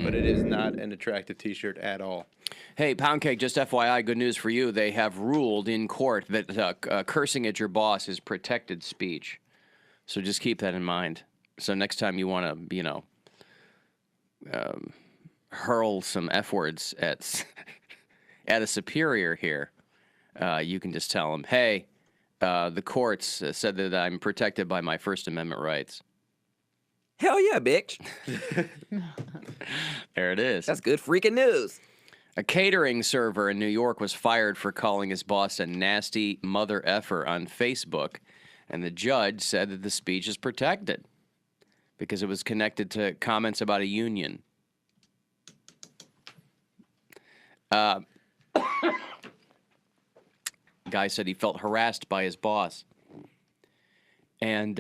but it is not an attractive T-shirt at all. Hey, Poundcake, just FYI, good news for you. They have ruled in court that cursing at your boss is protected speech. So just keep that in mind. So next time you want to, hurl some F words at a superior here, you can just tell them, hey, the courts said that I'm protected by my First Amendment rights. Hell yeah, bitch. There it is. That's good freaking news. A catering server in New York was fired for calling his boss a nasty mother effer on Facebook, and the judge said that the speech is protected because it was connected to comments about a union. Guy said he felt harassed by his boss, and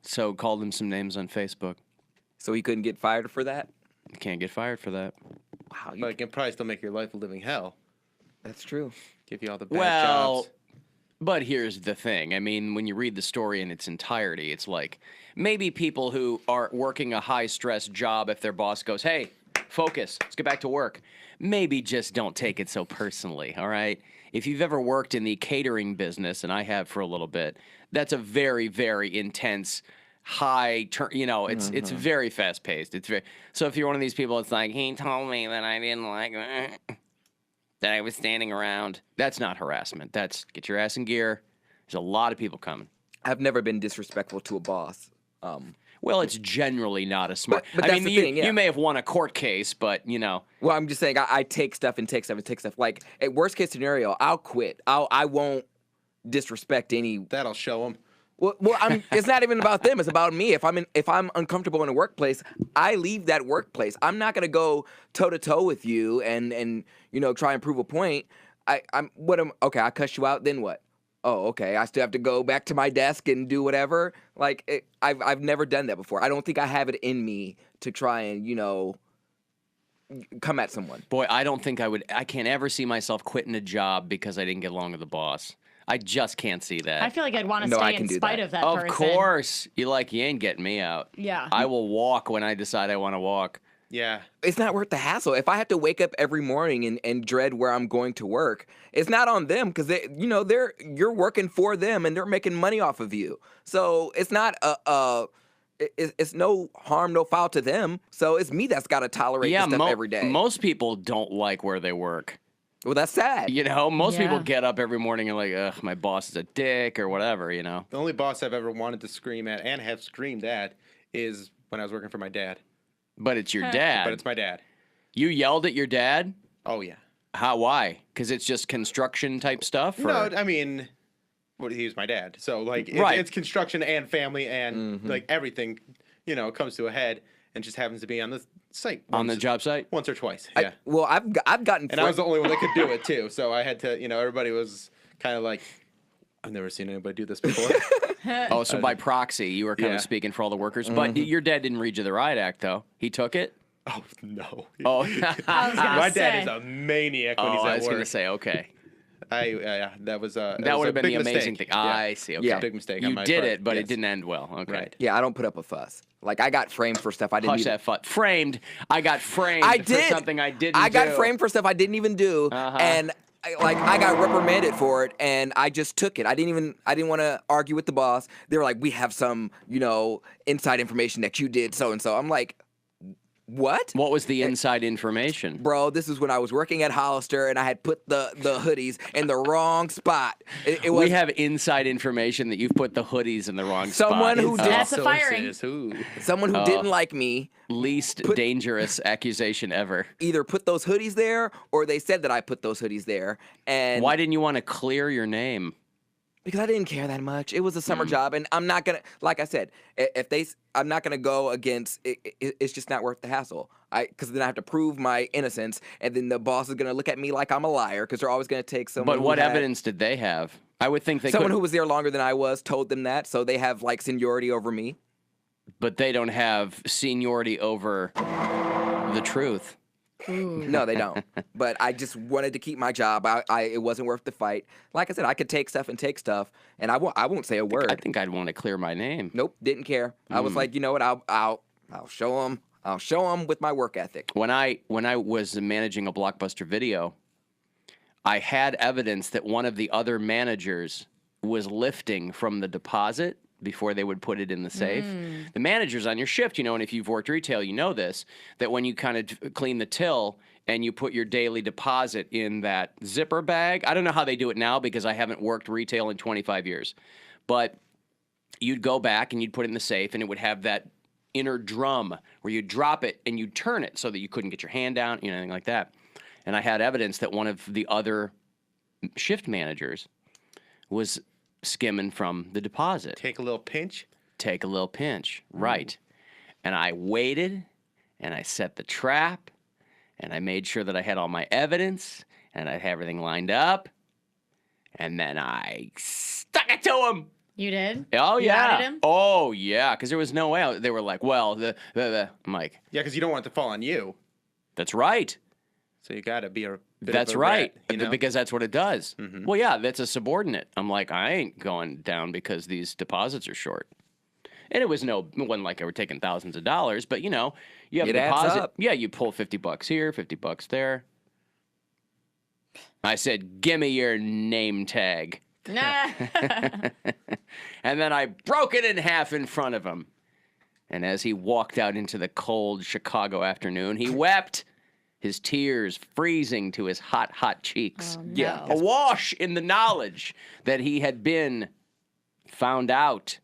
so called him some names on Facebook. So he couldn't get fired for that? You can't get fired for that. Wow. But it can probably still make your life a living hell. That's true. Give you all the bad jobs. But here's the thing. I mean, when you read the story in its entirety, it's like maybe people who are working a high-stress job, if their boss goes, hey, focus, let's get back to work, maybe just don't take it so personally, all right? If you've ever worked in the catering business, and I have for a little bit, that's a very, very intense, it's very fast-paced. It's very so if you're one of these people, it's like, he told me that I didn't like that I was standing around. That's not harassment. That's get your ass in gear. There's a lot of people coming. I've never been disrespectful to a boss. Well, it's generally not a smart. But that's the thing, yeah. You may have won a court case, but Well, I'm just saying I take stuff and take stuff and take stuff. Like at worst case scenario, I'll quit. I won't disrespect any. That'll show them. Well, it's not even about them. It's about me. If I'm uncomfortable in a workplace, I leave that workplace. I'm not gonna go toe to toe with you and try and prove a point. I cuss you out. Then what? Oh, okay. I still have to go back to my desk and do whatever. Like I've never done that before. I don't think I have it in me to try and come at someone. Boy, I don't think I would. I can't ever see myself quitting a job because I didn't get along with the boss. I just can't see that. I feel like I'd want to stay in spite of that person. Of course. You ain't getting me out. Yeah. I will walk when I decide I want to walk. Yeah. It's not worth the hassle. If I have to wake up every morning and dread where I'm going to work, it's not on them because you're working for them and they're making money off of you. So it's not it's no harm, no foul to them. So it's me that's got to tolerate this stuff every day. Most people don't like where they work. Well, that's sad. Most people get up every morning and like, ugh, my boss is a dick or whatever, The only boss I've ever wanted to scream at and have screamed at is when I was working for my dad. But it's your dad. But it's my dad. You yelled at your dad? Oh, yeah. How? Why? Because it's just construction type stuff? Or? No, I mean, he was my dad. So, it's construction and family and, everything, comes to a head and just happens to be on the site. On the job site? Once or twice, yeah. I've gotten... And I was the only one that could do it, too. So I had to, everybody was kind of like, I've never seen anybody do this before. So by proxy, you were kind of speaking for all the workers. But your dad didn't read you the riot act, though. He took it? Oh, no. Oh, my dad is a maniac when he's at work. I was going to say, okay. That was that would have been the mistake. amazing thing. Yeah. I see. Okay. Yeah, big mistake. You on my did part. it, but Yes. it didn't end well. Okay. Right. Yeah, I don't put up a fuss. Like I got framed for stuff I didn't. Hush that fuss. Framed. I got framed. I for did something I didn't. I got framed for stuff I didn't even do, and I got reprimanded for it, and I just took it. I didn't want to argue with the boss. They were like, "We have some, inside information that you did so and so." I'm like, what? What was the inside information? Bro, this is when I was working at Hollister and I had put the hoodies in the wrong spot. We have inside information that you've put the hoodies in the wrong spot. Someone who did, That's a firing. Someone who didn't like me. Least dangerous accusation ever. Either put those hoodies there or they said that I put those hoodies there. And why didn't you want to clear your name? Because I didn't care that much. It was a summer job, and I'm not gonna, like I said, I'm not gonna go against. It's just not worth the hassle. Because then I have to prove my innocence, and then the boss is gonna look at me like I'm a liar. Because they're always gonna take someone. But what evidence did they have? I would think someone who was there longer than I was told them that, so they have seniority over me. But they don't have seniority over the truth. Ooh. No, they don't. But I just wanted to keep my job. It wasn't worth the fight. Like I said, I could take stuff and take stuff, and I won't say a word. I think I'd want to clear my name. Nope, didn't care. I was like, you know what? I'll show them. I'll show them with my work ethic. When I was managing a Blockbuster Video, I had evidence that one of the other managers was lifting from the deposit before they would put it in the safe. The managers on your shift, and if you've worked retail, you know this, that when you kind of clean the till and you put your daily deposit in that zipper bag, I don't know how they do it now because I haven't worked retail in 25 years, but you'd go back and you'd put it in the safe and it would have that inner drum where you drop it and you turn it so that you couldn't get your hand down, anything like that. And I had evidence that one of the other shift managers was skimming from the deposit. Take a little pinch? Take a little pinch, right. And I waited, and I set the trap, and I made sure that I had all my evidence, and I had everything lined up, and then I stuck it to him. You did? Oh, you yeah. outed him? Oh, yeah, because there was no way. They were like, well, I'm like. Yeah, because you don't want it to fall on you. That's right. So you got to be a bit That's of a right, rat, because that's what it does. Well, yeah, that's a subordinate. I'm like, I ain't going down because these deposits are short. And it wasn't like I were taking thousands of dollars, but you have a deposit. Up. Yeah, you pull $50 here, $50 there. I said, give me your name tag. Nah. And then I broke it in half in front of him. And as he walked out into the cold Chicago afternoon, he wept. His tears freezing to his hot, hot cheeks. Oh, no. Yeah. Awash in the knowledge that he had been found out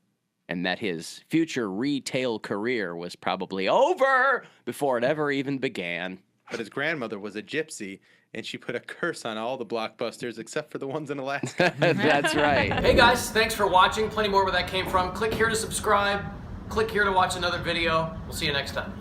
and that his future retail career was probably over before it ever even began. But his grandmother was a gypsy, and she put a curse on all the Blockbusters except for the ones in Alaska. That's right. Hey guys, thanks for watching. Plenty more where that came from. Click here to subscribe. Click here to watch another video. We'll see you next time.